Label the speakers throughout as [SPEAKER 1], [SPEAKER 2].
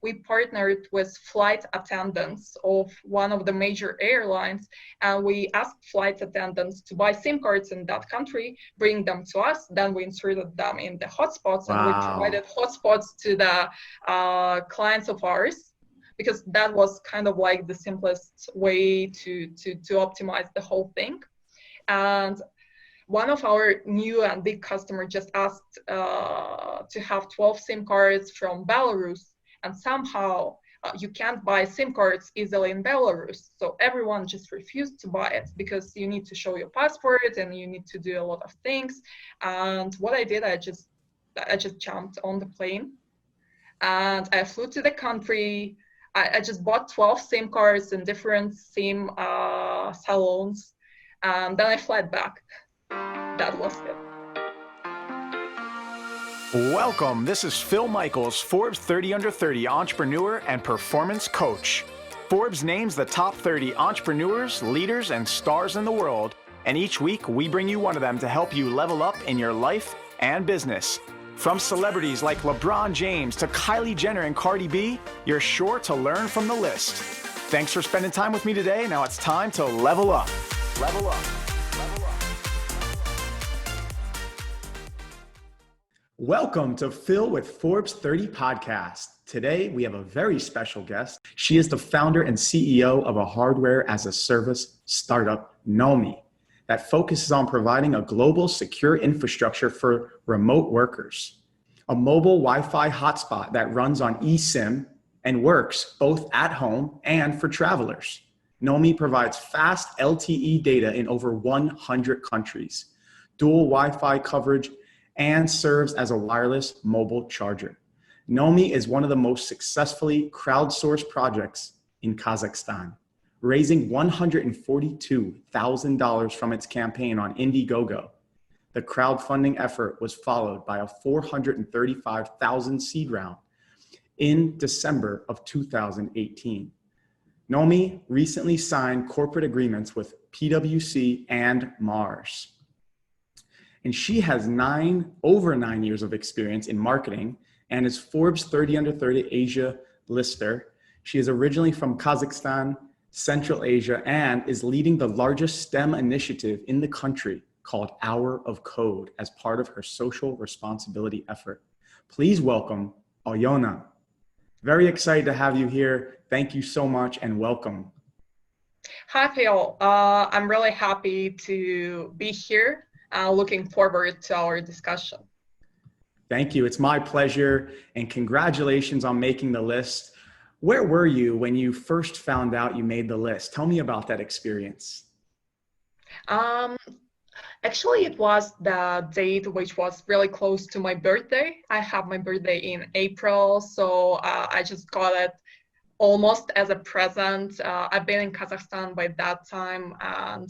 [SPEAKER 1] we partnered with flight attendants of one of the major airlines, and we asked flight attendants to buy SIM cards in that country, bring them to us, then we inserted them in the hotspots, and we provided hotspots to the clients of ours, because that was kind of like the simplest way to optimize the whole thing. And one of our new and big customers just asked to have 12 SIM cards from Belarus, and somehow you can't buy SIM cards easily in Belarus. So everyone just refused to buy it because you need to show your passport and you need to do a lot of things. And what I did, I just jumped on the plane and I flew to the country. I just bought 12 SIM cards in different SIM salons, and then I fled back. That was it.
[SPEAKER 2] Welcome. This is Phil Michaels, Forbes 30 Under 30 entrepreneur and performance coach. Forbes names the top 30 entrepreneurs, leaders, and stars in the world, and each week we bring you one of them to help you level up in your life and business. From celebrities like LeBron James to Kylie Jenner and Cardi B, you're sure to learn from the list. Thanks for spending time with me today. Now it's time to level up. Level up. Level up. Welcome to Phil with Forbes 30 podcast. Today we have a very special guest. She is the founder and CEO of a hardware as a service startup, Nommi, that focuses on providing a global secure infrastructure for remote workers. A mobile Wi-Fi hotspot that runs on eSIM and works both at home and for travelers. Nommi provides fast LTE data in over 100 countries, dual Wi-Fi coverage, and serves as a wireless mobile charger. Nommi is one of the most successfully crowdsourced projects in Kazakhstan, raising $142,000 from its campaign on Indiegogo. The crowdfunding effort was followed by a $435,000 seed round in December of 2018. Nommi recently signed corporate agreements with PWC and Mars. And she has over 9 years of experience in marketing and is Forbes 30 Under 30 Asia lister. She is originally from Kazakhstan, Central Asia, and is leading the largest STEM initiative in the country called Hour of Code as part of her social responsibility effort. Please welcome Alyona. Very excited to have you here. Thank you so much and welcome.
[SPEAKER 1] Hi, Phil. I'm really happy to be here. Looking forward to our discussion.
[SPEAKER 2] Thank you. It's my pleasure, and congratulations on making the list. Where were you when you first found out you made the list? Tell me about that experience.
[SPEAKER 1] Actually, it was the date which was really close to my birthday. I have my birthday in April, so I just got it almost as a present. I've been in Kazakhstan by that time, and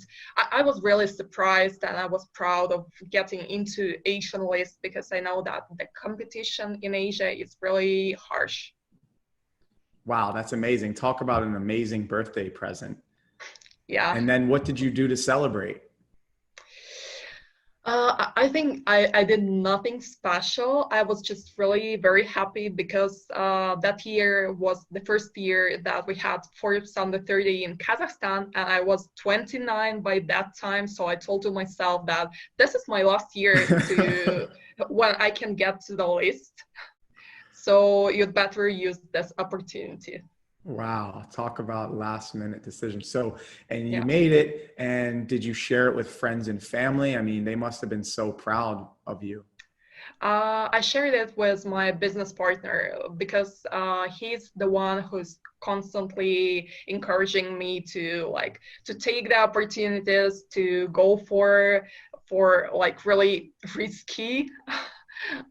[SPEAKER 1] I was really surprised and I was proud of getting into Asian list because I know that the competition in Asia is really harsh.
[SPEAKER 2] Wow, that's amazing. Talk about an amazing birthday present.
[SPEAKER 1] Yeah.
[SPEAKER 2] And then what did you do to celebrate?
[SPEAKER 1] I think I did nothing special. I was just really very happy because that year was the first year that we had Forbes Under 30 in Kazakhstan, and I was 29 by that time. So I told to myself that this is my last year to when I can get to the list. So you'd better use this opportunity.
[SPEAKER 2] Wow, talk about last minute decision. So, and you made it, and did you share it with friends and family? I mean, they must have been so proud of you.
[SPEAKER 1] I shared it with my business partner because he's the one who's constantly encouraging me to take the opportunities, to go for like really risky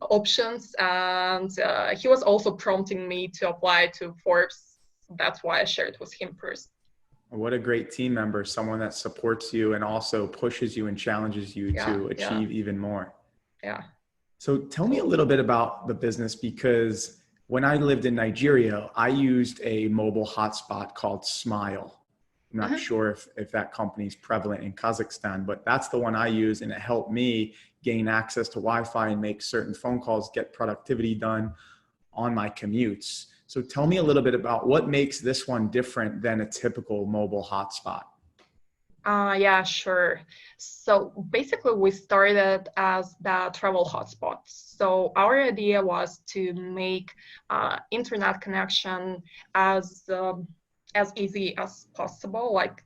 [SPEAKER 1] options, and he was also prompting me to apply to Forbes. That's why I shared it with him first.
[SPEAKER 2] What a great team member, someone that supports you and also pushes you and challenges you to achieve even more.
[SPEAKER 1] Yeah.
[SPEAKER 2] So tell me a little bit about the business, because when I lived in Nigeria, I used a mobile hotspot called Smile. I'm not sure if that company is prevalent in Kazakhstan, but that's the one I use, and it helped me gain access to Wi-Fi and make certain phone calls, get productivity done on my commutes. So tell me a little bit about what makes this one different than a typical mobile hotspot.
[SPEAKER 1] Yeah, sure. So basically, we started as the travel hotspot. So our idea was to make internet connection as easy as possible. Like,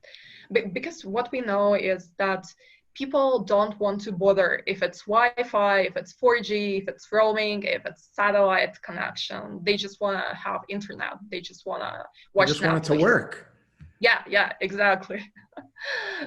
[SPEAKER 1] because what we know is that people don't want to bother if it's Wi-Fi, if it's 4G, if it's roaming, if it's satellite connection. They just want to have internet. They just want to watch
[SPEAKER 2] They just
[SPEAKER 1] Netflix.
[SPEAKER 2] want it to work.
[SPEAKER 1] Yeah, exactly.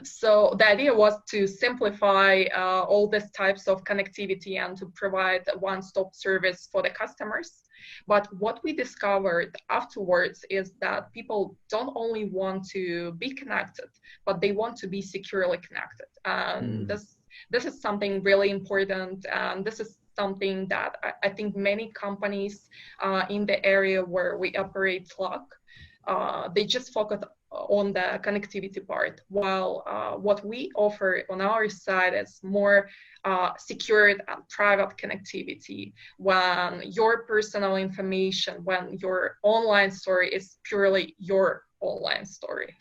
[SPEAKER 1] So the idea was to simplify all these types of connectivity and to provide a one-stop service for the customers. But what we discovered afterwards is that people don't only want to be connected, but they want to be securely connected. And this is something really important, and this is something that I think many companies in the area where we operate lack. They just focus on the connectivity part, while what we offer on our side is more secured and private connectivity, when your personal information, when your online story is purely your online story.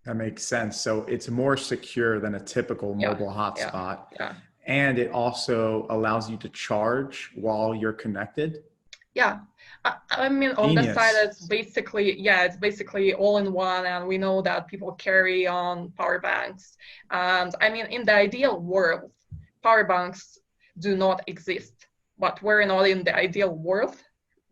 [SPEAKER 2] That makes sense. So it's more secure than a typical mobile hotspot.
[SPEAKER 1] Yeah.
[SPEAKER 2] And it also allows you to charge while you're connected.
[SPEAKER 1] Yeah, I mean, on the side, it's basically all in one, and we know that people carry on power banks. And I mean, in the ideal world, power banks do not exist, but we're not in the ideal world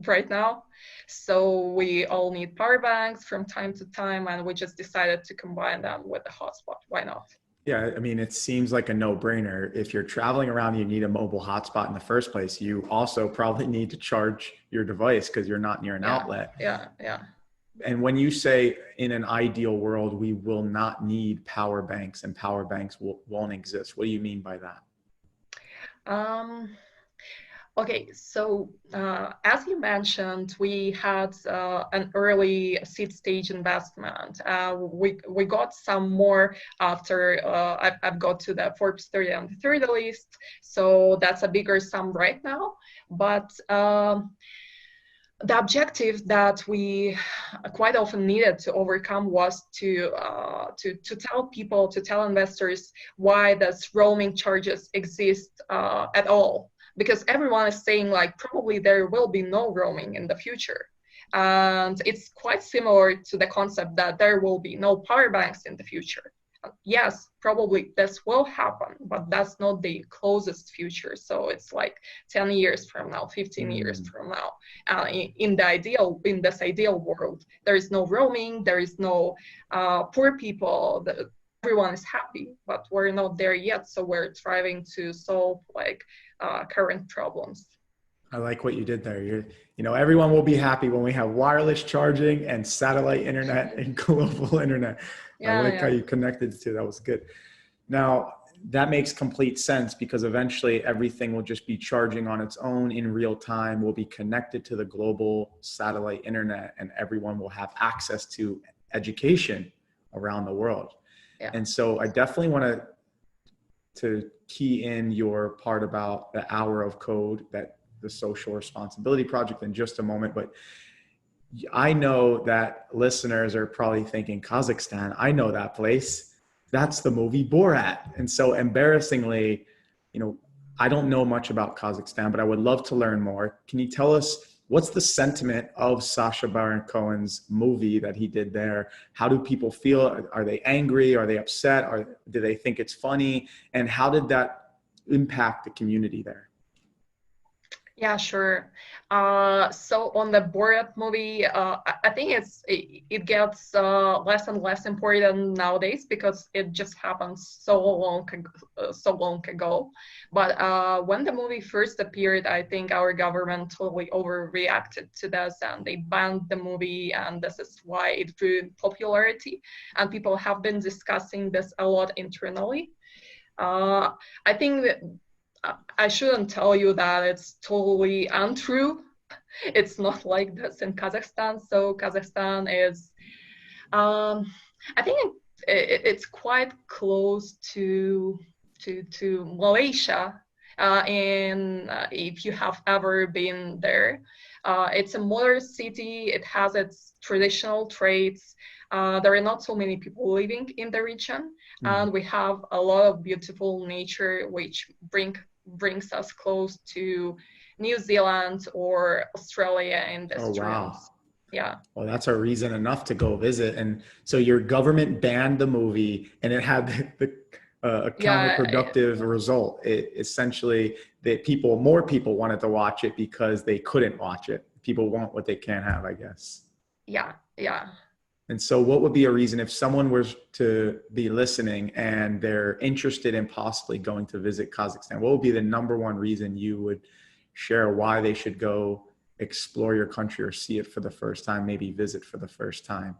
[SPEAKER 1] right now. So we all need power banks from time to time, and we just decided to combine them with the hotspot. Why not?
[SPEAKER 2] Yeah, I mean, it seems like a no-brainer. If you're traveling around, you need a mobile hotspot in the first place. You also probably need to charge your device because you're not near an outlet.
[SPEAKER 1] Yeah.
[SPEAKER 2] And when you say in an ideal world, we will not need power banks and power banks won't exist, what do you mean by that?
[SPEAKER 1] Okay, so as you mentioned, we had an early seed stage investment. We got some more after I've got to the Forbes 30 and 30 list, so that's a bigger sum right now. But the objective that we quite often needed to overcome was to tell people, to tell investors why does roaming charges exist at all. Because everyone is saying like probably there will be no roaming in the future. And it's quite similar to the concept that there will be no power banks in the future. Yes, probably this will happen, but that's not the closest future. So it's like 10 years from now, 15 years from now. In this ideal world, there is no roaming, there is no poor people. Everyone is happy, but we're not there yet. So we're trying to solve like current problems.
[SPEAKER 2] I like what you did there. Everyone will be happy when we have wireless charging and satellite internet and global internet. I like how you connected the two. That was good. Now, that makes complete sense because eventually everything will just be charging on its own in real time. We'll be connected to the global satellite internet and everyone will have access to education around the world. Yeah. And so I definitely want to key in your part about the hour of code, that the social responsibility project in just a moment. But I know that listeners are probably thinking, Kazakhstan, I know that place. That's the movie Borat. And so embarrassingly, I don't know much about Kazakhstan, but I would love to learn more. Can you tell us what's the sentiment of Sacha Baron Cohen's movie that he did there? How do people feel? Are they angry? Are they upset? Or do they think it's funny? And how did that impact the community there?
[SPEAKER 1] Yeah, sure. So on the Borat movie, I think it gets less and less important nowadays because it just happened so long ago. But when the movie first appeared, I think our government totally overreacted to this and they banned the movie, and this is why it grew in popularity. And people have been discussing this a lot internally. I think that I shouldn't tell you that it's totally untrue. It's not like this in Kazakhstan. So Kazakhstan is, I think it's quite close to Malaysia. And if you have ever been there, It's a modern city. It has its traditional traits. There are not so many people living in the region, and we have a lot of beautiful nature, which brings us close to New Zealand or Australia in this
[SPEAKER 2] Oh, wow.
[SPEAKER 1] terms. Yeah.
[SPEAKER 2] Well, that's a reason enough to go visit. And so your government banned the movie, and it had a counterproductive result. It essentially that more people wanted to watch it because they couldn't watch it. People want what they can't have, I guess.
[SPEAKER 1] Yeah.
[SPEAKER 2] And so what would be a reason if someone was to be listening and they're interested in possibly going to visit Kazakhstan? What would be the number one reason you would share why they should go explore your country or see it for the first time, maybe visit for the first time?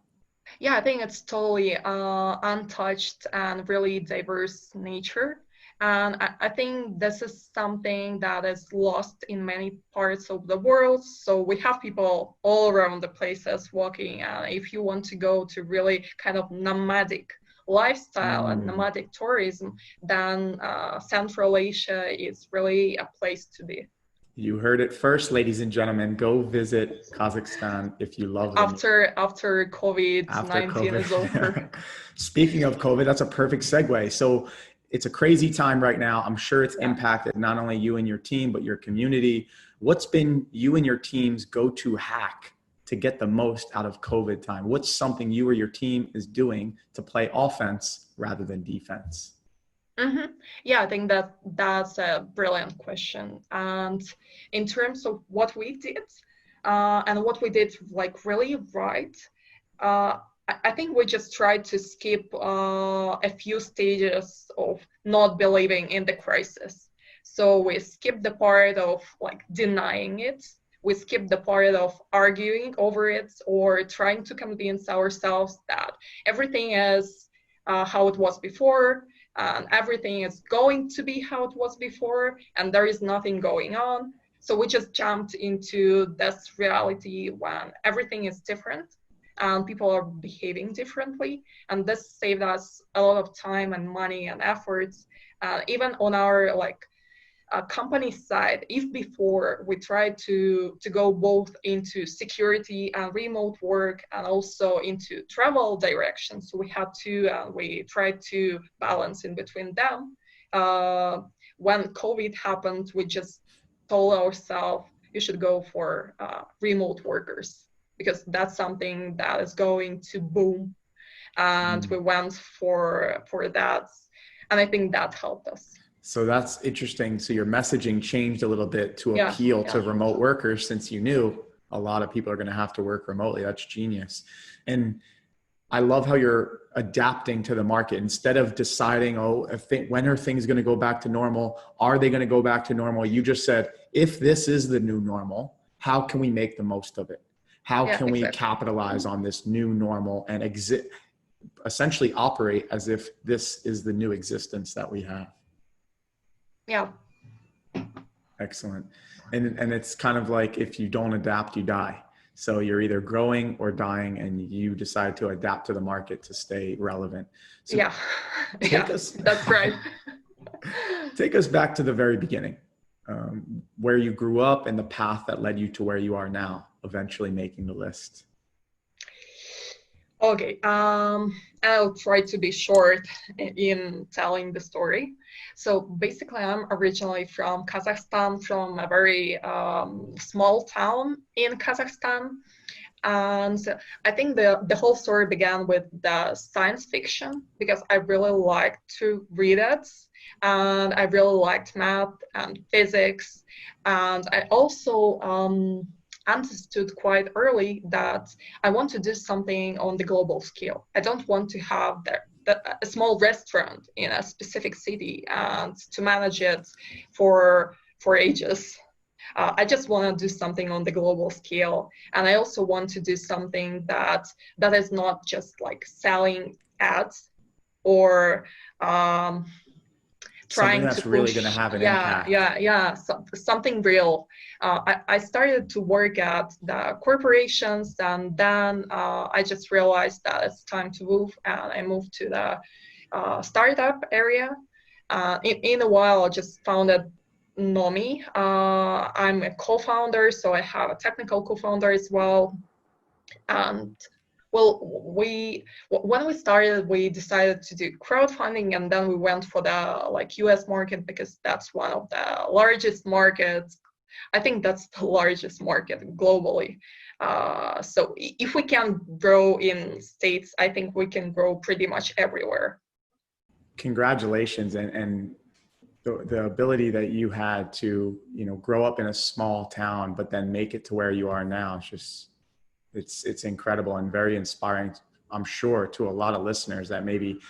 [SPEAKER 1] Yeah, I think it's totally untouched and really diverse nature. And I think this is something that is lost in many parts of the world. So we have people all around the places walking. And if you want to go to really kind of nomadic lifestyle and nomadic tourism, then Central Asia is really a place to be.
[SPEAKER 2] You heard it first, ladies and gentlemen. Go visit Kazakhstan if you love them.
[SPEAKER 1] After COVID-19 is over.
[SPEAKER 2] Speaking of COVID, that's a perfect segue. So it's a crazy time right now. I'm sure it's impacted not only you and your team, but your community. What's been you and your team's go-to hack to get the most out of COVID time? What's something you or your team is doing to play offense rather than defense?
[SPEAKER 1] Yeah, I think that's a brilliant question. And in terms of what we did and what we did like really right, I think we just tried to skip a few stages of not believing in the crisis. So we skipped the part of like denying it. We skipped the part of arguing over it or trying to convince ourselves that everything is how it was before. And everything is going to be how it was before, and there is nothing going on. So we just jumped into this reality when everything is different and people are behaving differently. And this saved us a lot of time and money and efforts. Even on our company side, if before we tried to go both into security and remote work and also into travel directions, so we tried to balance in between them. When COVID happened, we just told ourselves you should go for remote workers because that's something that is going to boom, and we went for that, and I think that helped us.
[SPEAKER 2] So that's interesting. So your messaging changed a little bit to appeal to remote workers, since you knew a lot of people are going to have to work remotely. That's genius. And I love how you're adapting to the market instead of deciding, when are things going to go back to normal? Are they going to go back to normal? You just said, if this is the new normal, how can we make the most of it? How can we capitalize on this new normal and essentially operate as if this is the new existence that we have?
[SPEAKER 1] Yeah.
[SPEAKER 2] Excellent. And it's kind of like, if you don't adapt, you die. So you're either growing or dying, and you decide to adapt to the market to stay relevant. So
[SPEAKER 1] that's right.
[SPEAKER 2] Take us back to the very beginning, where you grew up and the path that led you to where you are now, eventually making the list.
[SPEAKER 1] Okay, I'll try to be short in telling the story. So basically, I'm originally from Kazakhstan, from a very small town in Kazakhstan. And I think the whole story began with the science fiction, because I really liked to read it. And I really liked math and physics. And I also understood quite early that I want to do something on the global scale. I don't want to have a small restaurant in a specific city and to manage it for ages. I just want to do something on the global scale. And I also want to do something that is not just like selling ads or trying
[SPEAKER 2] something that's
[SPEAKER 1] to
[SPEAKER 2] really
[SPEAKER 1] push,
[SPEAKER 2] going to have an impact.
[SPEAKER 1] Something real. I started to work at the corporations, and then I just realized that it's time to move, and I moved to the startup area. In a while, I just found it Nommi. I'm a co-founder, so I have a technical co-founder as well. And well, when we started, we decided to do crowdfunding, and then we went for the US market because that's one of the largest markets. I think that's the largest market globally. So if we can grow in states, I think we can grow pretty much everywhere.
[SPEAKER 2] Congratulations, and the ability that you had to, grow up in a small town, but then make it to where you are now. It's incredible and very inspiring, I'm sure, to a lot of listeners that maybe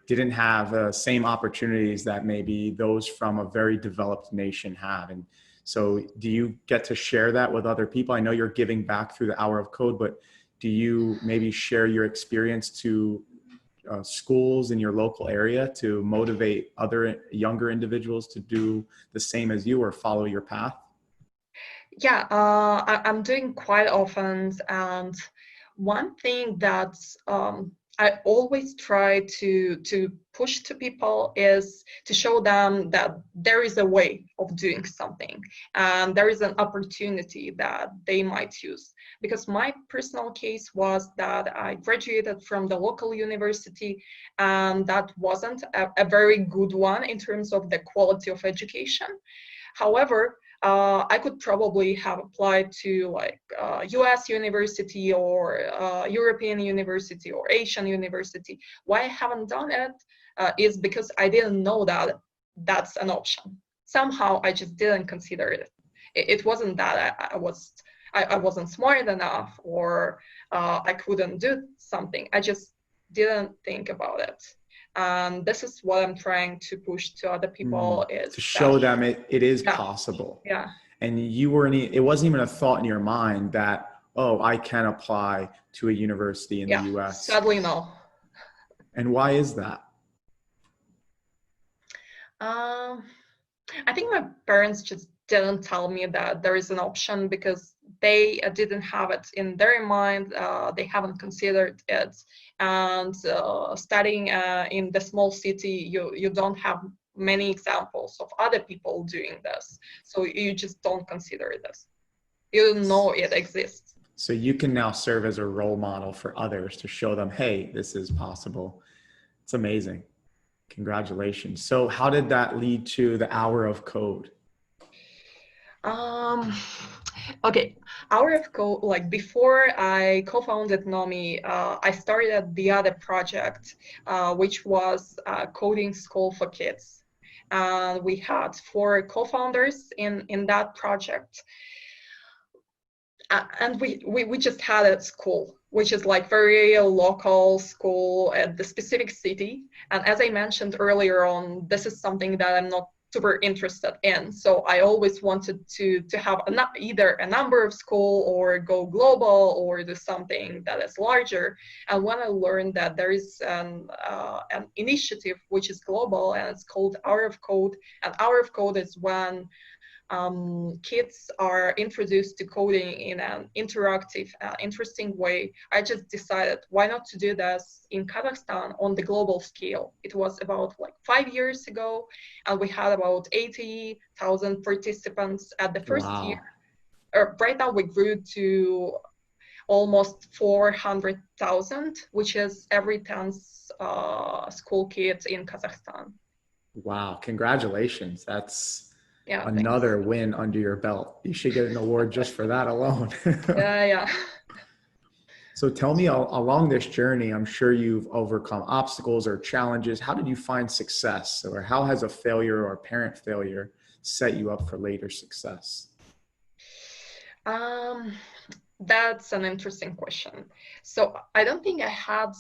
[SPEAKER 2] didn't have the same opportunities that maybe those from a very developed nation have. And so do you get to share that with other people? I know you're giving back through the Hour of Code, but do you maybe share your experience to schools in your local area to motivate other younger individuals to do the same as you or follow your path?
[SPEAKER 1] Yeah, I'm doing quite often, and one thing that I always try to push to people is to show them that there is a way of doing something, and there is an opportunity that they might use. Because my personal case was that I graduated from the local university, and that wasn't a very good one in terms of the quality of education. However, I could probably have applied to US university or European university or Asian university. Why I haven't done it is because I didn't know that that's an option. Somehow I just didn't consider it. It wasn't that I wasn't smart enough or I couldn't do something. I just didn't think about it. And this is what I'm trying to push to other people is
[SPEAKER 2] to show them it is possible.
[SPEAKER 1] Yeah.
[SPEAKER 2] And it wasn't even a thought in your mind that, oh, I can apply to a university in the US.
[SPEAKER 1] Sadly, no.
[SPEAKER 2] And why is that?
[SPEAKER 1] I think my parents just didn't tell me that there is an option because they didn't have it in their mind. They haven't considered it. And studying in the small city, you don't have many examples of other people doing this. So you just don't consider this. You don't know it exists.
[SPEAKER 2] So you can now serve as a role model for others to show them, hey, this is possible. It's amazing. Congratulations. So how did that lead to the Hour of Code?
[SPEAKER 1] Okay, Hour of Code, before I co-founded Nommi, I started the other project, which was a coding school for kids. And we had 4 co-founders in that project. And we just had a school, which is very local school at the specific city. And as I mentioned earlier on, this is something that I'm not super interested in. So I always wanted to have either a number of school or go global or do something that is larger. And when I learned that there is an initiative which is global and it's called Hour of Code, and Hour of Code is when kids are introduced to coding in an interactive, interesting way, I just decided why not to do this in Kazakhstan on the global scale. It was about 5 years ago, and we had about 80,000 participants at the first year. Right now we grew to almost 400,000, which is every 10th school kid in Kazakhstan.
[SPEAKER 2] Wow, congratulations. That's another
[SPEAKER 1] thanks.
[SPEAKER 2] win under your belt. You should get an award just for that alone.
[SPEAKER 1] Yeah.
[SPEAKER 2] So tell me, along this journey, I'm sure you've overcome obstacles or challenges. How did you find success? Or how has a failure or apparent failure set you up for later success?
[SPEAKER 1] That's an interesting question. So I don't think I had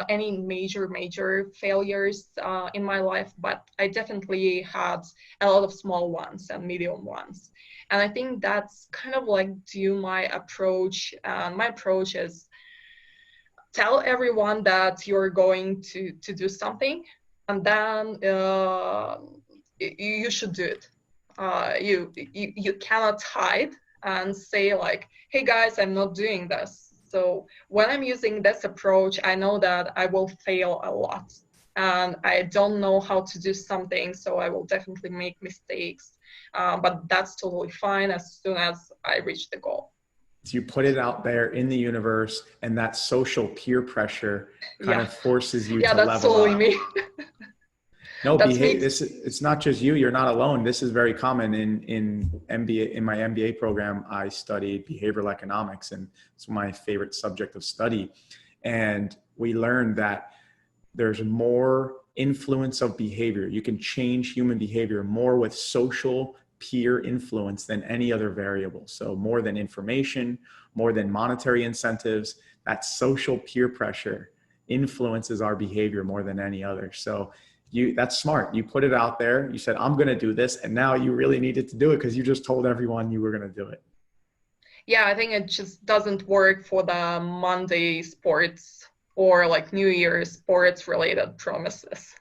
[SPEAKER 1] any major failures in my life, but I definitely had a lot of small ones and medium ones. And I think that's kind of my approach. My approach is tell everyone that you're going to do something, and then you should do it. You cannot hide and say hey guys, I'm not doing this. So when I'm using this approach, I know that I will fail a lot. and I don't know how to do something, so I will definitely make mistakes. But that's totally fine as soon as I reach the goal.
[SPEAKER 2] So you put it out there in the universe, and that social peer pressure kind
[SPEAKER 1] Yeah.
[SPEAKER 2] of forces you
[SPEAKER 1] Yeah,
[SPEAKER 2] to
[SPEAKER 1] that's
[SPEAKER 2] level
[SPEAKER 1] totally
[SPEAKER 2] up.
[SPEAKER 1] me.
[SPEAKER 2] No,
[SPEAKER 1] That's me.
[SPEAKER 2] it's not just you. You're not alone. This is very common in MBA. In my MBA program, I studied behavioral economics, and it's my favorite subject of study. And we learned that there's more influence of behavior. You can change human behavior more with social peer influence than any other variable. So more than information, more than monetary incentives, that social peer pressure influences our behavior more than any other. So that's smart. You put it out there. You said, I'm going to do this. And now you really needed to do it because you just told everyone you were going to do it.
[SPEAKER 1] Yeah, I think it just doesn't work for the Monday sports or like New Year's sports related promises.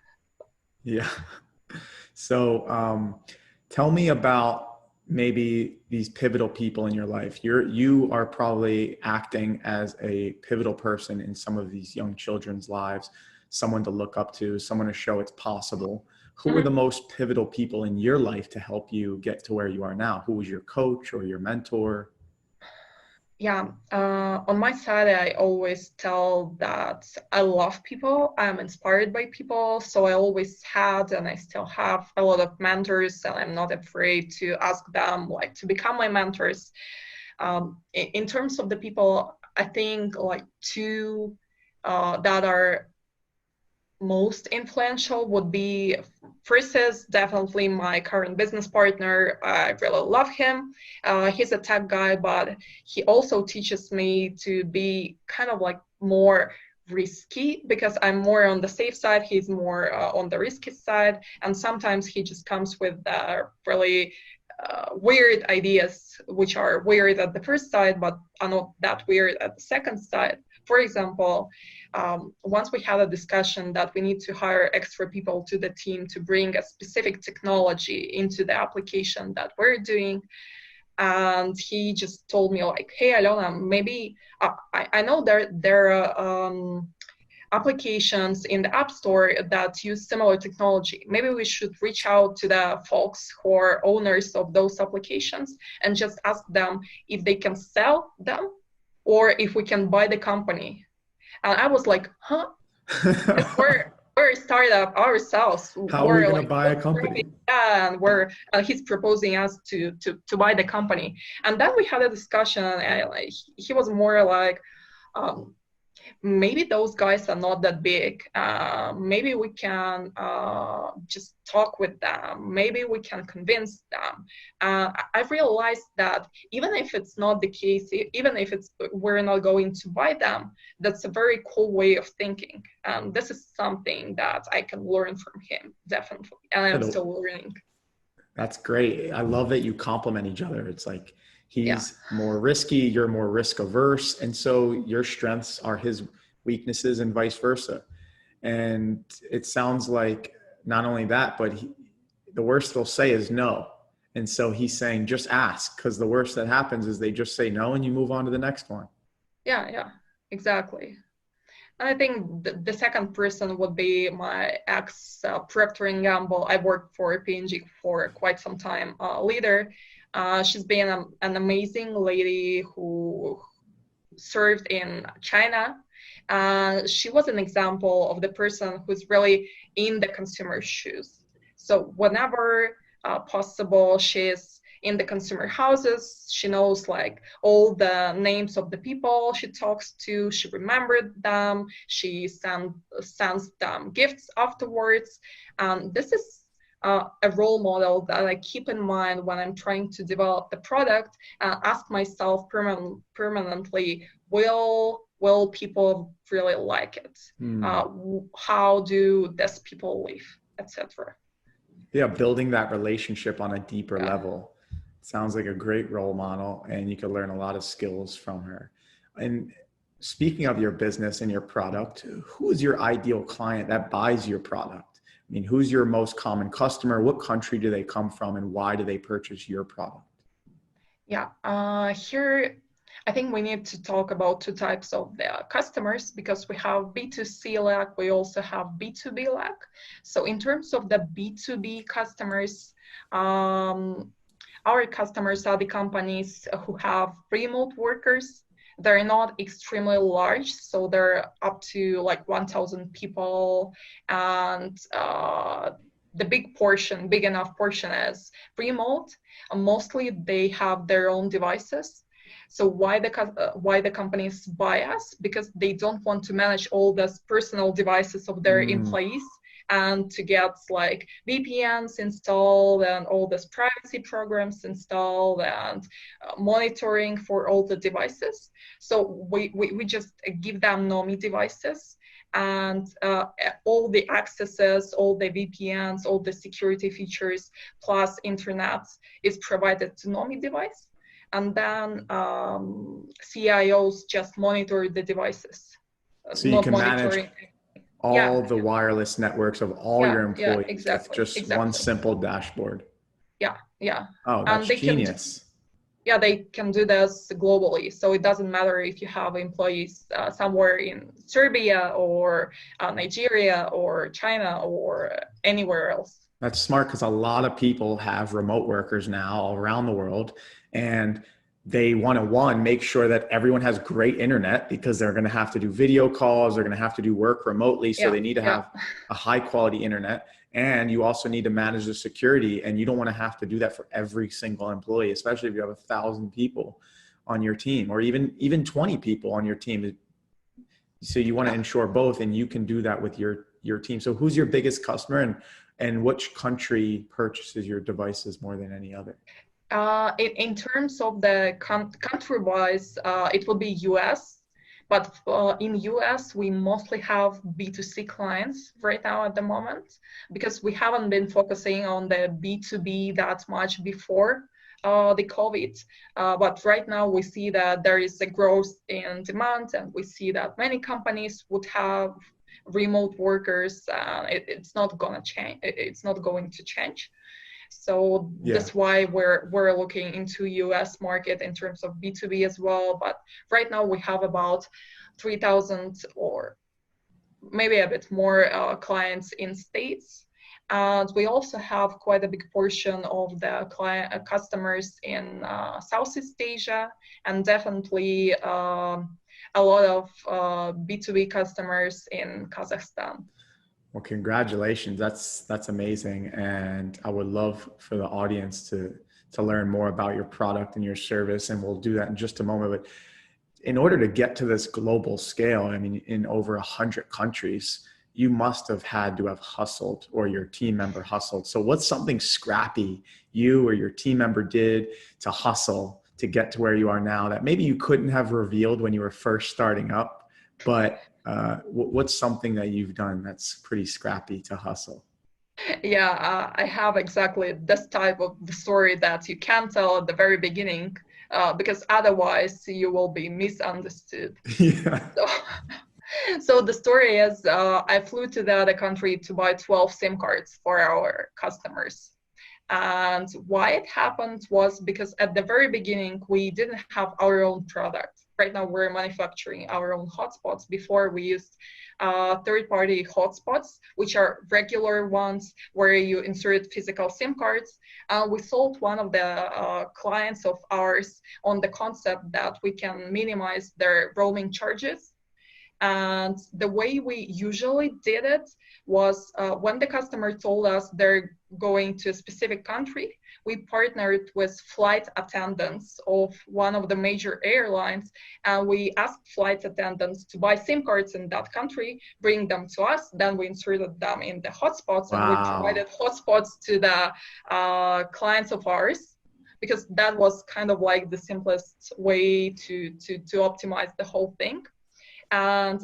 [SPEAKER 2] Yeah. So tell me about maybe these pivotal people in your life. You are probably acting as a pivotal person in some of these young children's lives, someone to look up to, someone to show it's possible. Who were the most pivotal people in your life to help you get to where you are now? Who was your coach or your mentor?
[SPEAKER 1] Yeah, on my side, I always tell that I love people. I'm inspired by people. So I always had, and I still have a lot of mentors, and I'm not afraid to ask them like to become my mentors. In terms of the people, I think like two that are most influential would be, first is definitely my current business partner. I really love him. He's a tech guy, but he also teaches me to be kind of like more risky because I'm more on the safe side. He's more on the risky side. And sometimes he just comes with really weird ideas, which are weird at the first side, but are not that weird at the second side. For example, once we had a discussion that we need to hire extra people to the team to bring a specific technology into the application that we're doing. And he just told me like, hey, Alyona, maybe I know there are applications in the App Store that use similar technology. Maybe we should reach out to the folks who are owners of those applications and just ask them if they can sell them or if we can buy the company. And I was like, huh? we're a startup ourselves.
[SPEAKER 2] How are we going to buy a company?
[SPEAKER 1] And he's proposing us to buy the company. And then we had a discussion, and he was more like, maybe those guys are not that big. Maybe we can just talk with them. Maybe we can convince them. I've realized that even if it's not the case, even if we're not going to buy them, that's a very cool way of thinking. This is something that I can learn from him, definitely. And I'm still learning.
[SPEAKER 2] That's great. I love that you complement each other. It's like, he's more risky, you're more risk averse. And so your strengths are his weaknesses and vice versa. And it sounds like not only that, but the worst they'll say is no. And so he's saying, just ask, because the worst that happens is they just say no and you move on to the next one.
[SPEAKER 1] Yeah, exactly. And I think the second person would be my ex Procter & Gamble. I worked for P&G for quite some time, leader. She's been an amazing lady who served in China. She was an example of the person who's really in the consumer's shoes. So whenever possible, she's in the consumer houses. She knows like all the names of the people she talks to. She remembered them. She sends them gifts afterwards. This is a role model that I keep in mind when I'm trying to develop the product and ask myself permanently, will people really like it? How do these people live, etc.
[SPEAKER 2] Yeah, building that relationship on a deeper level. Sounds like a great role model, and you could learn a lot of skills from her. And speaking of your business and your product, who is your ideal client that buys your product? I mean, who's your most common customer? What country do they come from, and why do they purchase your product?
[SPEAKER 1] Yeah, here I think we need to talk about two types of the customers, because we have B2C lag, we also have B2B lag. So in terms of the B2B customers, our customers are the companies who have remote workers. They're not extremely large, so they're up to like 1,000 people, and the big enough portion is remote. Mostly they have their own devices. So why the companies buy us? Because they don't want to manage all these personal devices of their employees, and to get like VPNs installed and all these privacy programs installed and monitoring for all the devices. So we just give them Nommi devices, and all the accesses, all the VPNs, all the security features plus internet is provided to Nommi device. And then CIOs just monitor the devices.
[SPEAKER 2] So you can manage all the wireless networks of all your employees with just one simple dashboard.
[SPEAKER 1] Yeah.
[SPEAKER 2] Oh, that's genius.
[SPEAKER 1] They can do this globally. So it doesn't matter if you have employees somewhere in Serbia or Nigeria or China or anywhere else.
[SPEAKER 2] That's smart, because a lot of people have remote workers now all around the world, and they want to, make sure that everyone has great internet, because they're going to have to do video calls, they're going to have to do work remotely. So they need to have a high quality internet. And you also need to manage the security, and you don't want to have to do that for every single employee, especially if you have 1,000 people on your team, or even 20 people on your team. So you want to ensure both, and you can do that with your team. So who's your biggest customer, and which country purchases your devices more than any other?
[SPEAKER 1] In terms of the country-wise, it will be US. But in US, we mostly have B2C clients right now at the moment, because we haven't been focusing on the B2B that much before the COVID. But right now we see that there is a growth in demand, and we see that many companies would have remote workers. It's not going to change. So that's why we're looking into US market in terms of B2B as well. But right now we have about 3,000 or maybe a bit more clients in States. And we also have quite a big portion of the customers in Southeast Asia, and definitely a lot of B2B customers in Kazakhstan.
[SPEAKER 2] Well, congratulations. That's amazing. And I would love for the audience to learn more about your product and your service. And we'll do that in just a moment. But in order to get to this global scale, I mean, in over 100 countries, you must have had to have hustled, or your team member hustled. So what's something scrappy you or your team member did to hustle to get to where you are now that maybe you couldn't have revealed when you were first starting up, but what's something that you've done that's pretty scrappy to hustle?
[SPEAKER 1] I have exactly this type of the story that you can't tell at the very beginning, because otherwise you will be misunderstood. So the story is, I flew to the other country to buy 12 SIM cards for our customers. And why it happened was because at the very beginning, we didn't have our own product. Right now, we're manufacturing our own hotspots. Before, we used third-party hotspots, which are regular ones where you insert physical SIM cards. We sold one of the clients of ours on the concept that we can minimize their roaming charges. And the way we usually did it was when the customer told us they're going to a specific country, we partnered with flight attendants of one of the major airlines, and we asked flight attendants to buy SIM cards in that country, bring them to us, then we inserted them in the hotspots. And we provided hotspots to the clients of ours, because that was kind of like the simplest way to optimize the whole thing. And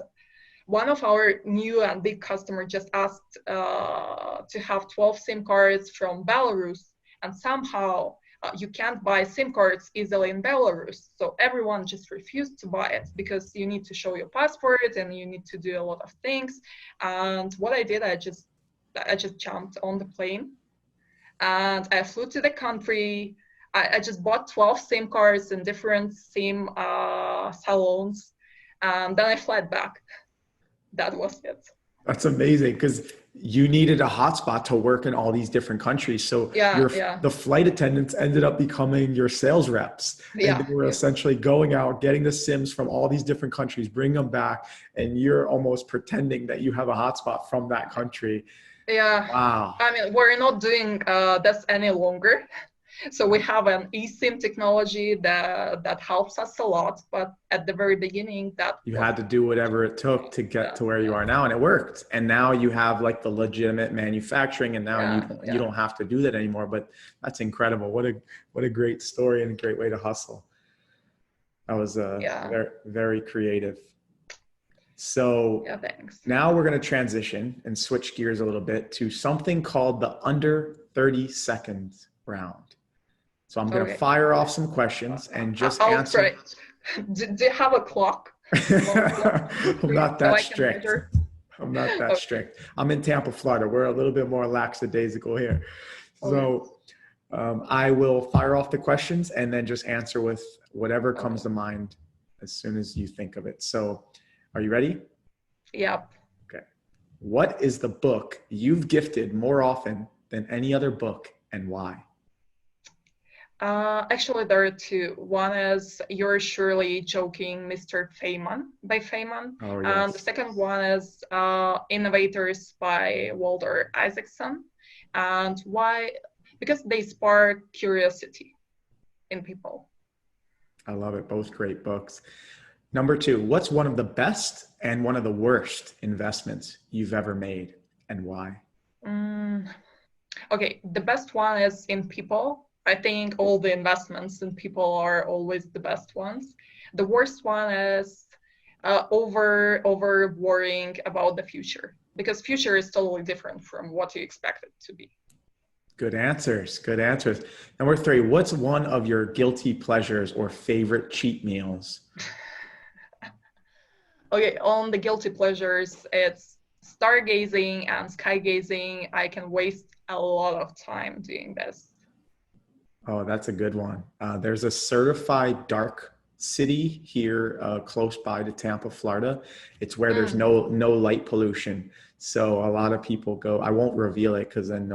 [SPEAKER 1] one of our new and big customers just asked to have 12 SIM cards from Belarus, and somehow you can't buy SIM cards easily in Belarus. So everyone just refused to buy it, because you need to show your passport and you need to do a lot of things. And what I did, I just jumped on the plane and I flew to the country. I just bought 12 SIM cards in different SIM salons, and then I fled back. That was it.
[SPEAKER 2] That's amazing because you needed a hotspot to work in all these different countries. So the flight attendants ended up becoming your sales reps. And they were essentially going out, getting the SIMs from all these different countries, bring them back, and you're almost pretending that you have a hotspot from that country.
[SPEAKER 1] Yeah.
[SPEAKER 2] Wow.
[SPEAKER 1] I mean, we're not doing this any longer. So we have an eSIM technology that helps us a lot, but at the very beginning, that
[SPEAKER 2] you had to do whatever it took to get to where you are now, and it worked. And now you have like the legitimate manufacturing, and now you don't have to do that anymore. But that's incredible. What a great story and a great way to hustle. That was very, very creative. So
[SPEAKER 1] thanks.
[SPEAKER 2] Now we're going to transition and switch gears a little bit to something called the under 30 seconds round. So I'm going to fire off some questions and just answer.
[SPEAKER 1] Do you have a clock?
[SPEAKER 2] I'm not that strict. I'm not that strict. I'm in Tampa, Florida. We're a little bit more lackadaisical here. So I will fire off the questions and then just answer with whatever comes to mind as soon as you think of it. So are you ready?
[SPEAKER 1] Yep.
[SPEAKER 2] Okay. What is the book you've gifted more often than any other book, and why?
[SPEAKER 1] Actually, there are two. One is You're Surely Joking, Mr. Feynman by Feynman.
[SPEAKER 2] Oh, yes.
[SPEAKER 1] And the second one is Innovators by Walter Isaacson. And why? Because they spark curiosity in people.
[SPEAKER 2] I love it. Both great books. Number two, what's one of the best and one of the worst investments you've ever made, and why?
[SPEAKER 1] Okay, the best one is in people. I think all the investments in people are always the best ones. The worst one is over worrying about the future, because future is totally different from what you expect it to be.
[SPEAKER 2] Good answers. Good answers. Number three, what's one of your guilty pleasures or favorite cheat meals?
[SPEAKER 1] Okay, on the guilty pleasures, it's stargazing and skygazing. I can waste a lot of time doing this.
[SPEAKER 2] Oh, that's a good one. There's a certified dark city here close by to Tampa, Florida. It's where there's no light pollution. So a lot of people go. I won't reveal it because then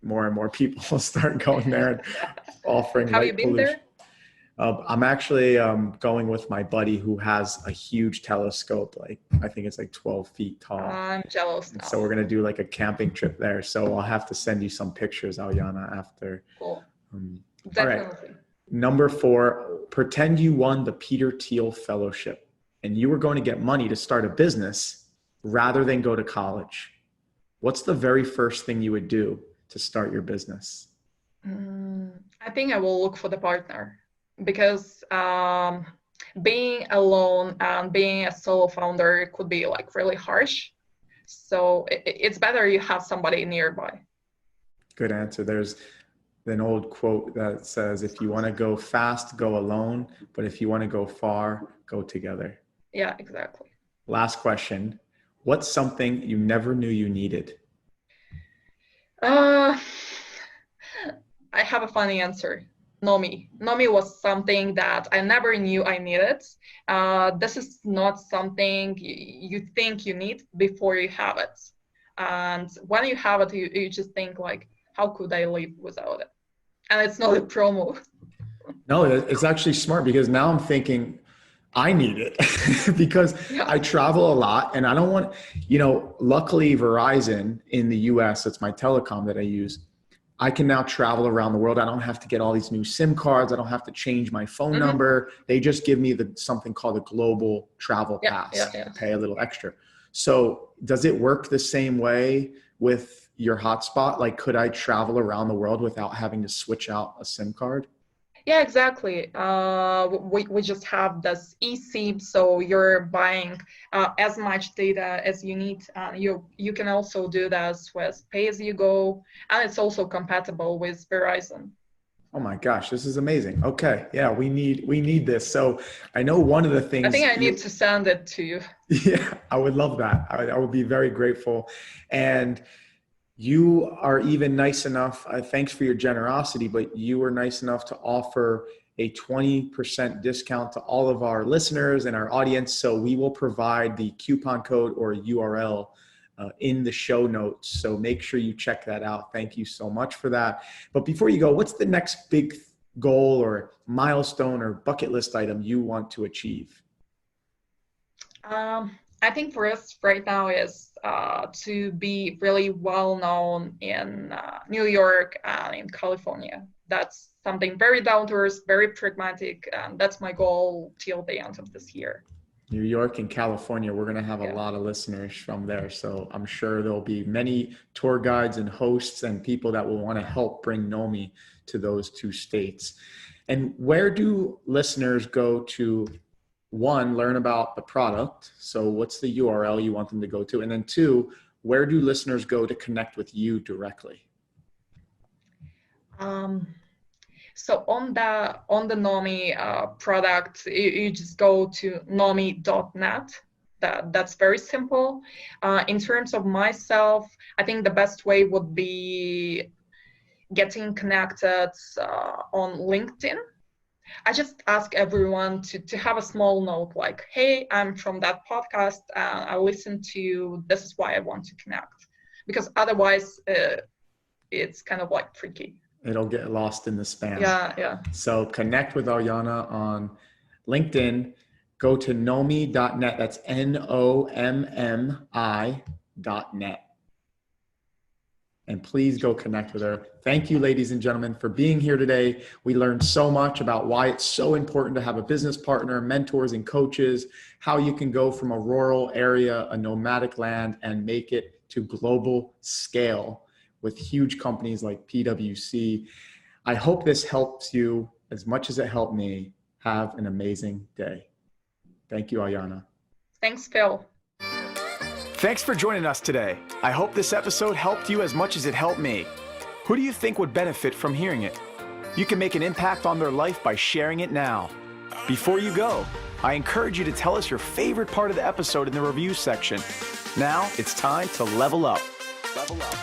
[SPEAKER 2] more and more people will start going there and offering light pollution. Have you been there? I'm actually going with my buddy who has a huge telescope. I think it's like 12 feet tall.
[SPEAKER 1] I'm jealous now.
[SPEAKER 2] So we're going to do like a camping trip there. So I'll have to send you some pictures, Alyona, after.
[SPEAKER 1] Cool.
[SPEAKER 2] Definitely. All right. Number four, pretend you won the Peter Thiel Fellowship and you were going to get money to start a business rather than go to college. What's the very first thing you would do to start your business?
[SPEAKER 1] I think I will look for the partner, because being alone and being a solo founder could be like really harsh. So it's better you have somebody nearby.
[SPEAKER 2] Good answer. There's an old quote that says, if you want to go fast, go alone. But if you want to go far, go together.
[SPEAKER 1] Yeah, exactly.
[SPEAKER 2] Last question. What's something you never knew you needed?
[SPEAKER 1] I have a funny answer. Nommi. Nommi was something that I never knew I needed. This is not something you think you need before you have it. And when you have it, you just think like, how could I live without it? And it's not a promo.
[SPEAKER 2] No, it's actually smart, because now I'm thinking I need it because I travel a lot and I don't want, luckily Verizon in the US, it's my telecom that I use. I can now travel around the world. I don't have to get all these new SIM cards. I don't have to change my phone number. They just give me something called a global travel pass. Pay a little extra. So does it work the same way with your hotspot? Like, could I travel around the world without having to switch out a SIM card?
[SPEAKER 1] Yeah, exactly. We just have this eSIM, so you're buying as much data as you need. You can also do this with pay-as-you-go, and it's also compatible with Verizon.
[SPEAKER 2] Oh my gosh, this is amazing. Okay, yeah, we need this. So I know one of the things.
[SPEAKER 1] I think I need to send it to you.
[SPEAKER 2] Yeah, I would love that. I would be very grateful. And You are even nice enough, thanks for your generosity, but you were nice enough to offer a 20% discount to all of our listeners and our audience. So we will provide the coupon code or URL in the show notes. So make sure you check that out. Thank you so much for that. But before you go, what's the next big goal or milestone or bucket list item you want to achieve?
[SPEAKER 1] I think for us right now is to be really well known in New York and in California. That's something very down to earth, very pragmatic, and that's my goal till the end of this year.
[SPEAKER 2] New York and California, we're going to have a lot of listeners from there. So I'm sure there'll be many tour guides and hosts and people that will want to help bring Nommi to those two states. And where do listeners go to, one, learn about the product? So what's the URL you want them to go to? And then two, where do listeners go to connect with you directly?
[SPEAKER 1] So on the Nommi product, you just go to nommi.net. That's very simple. In terms of myself, I think the best way would be getting connected on LinkedIn. I just ask everyone to have a small note like, hey, I'm from that podcast and I listen to, this is why I want to connect. Because otherwise it's kind of like tricky.
[SPEAKER 2] It'll get lost in the spam.
[SPEAKER 1] Yeah.
[SPEAKER 2] So connect with Alyona on LinkedIn. Go to nommi.net. That's NOMMI.net. And please go connect with her. Thank you, ladies and gentlemen, for being here today. We learned so much about why it's so important to have a business partner, mentors, and coaches, how you can go from a rural area, a nomadic land, and make it to global scale with huge companies like PWC. I hope this helps you as much as it helped me. Have an amazing day. Thank you, Alyona.
[SPEAKER 1] Thanks, Phil.
[SPEAKER 3] Thanks for joining us today. I hope this episode helped you as much as it helped me. Who do you think would benefit from hearing it? You can make an impact on their life by sharing it now. Before you go, I encourage you to tell us your favorite part of the episode in the review section. Now it's time to level up. Level up.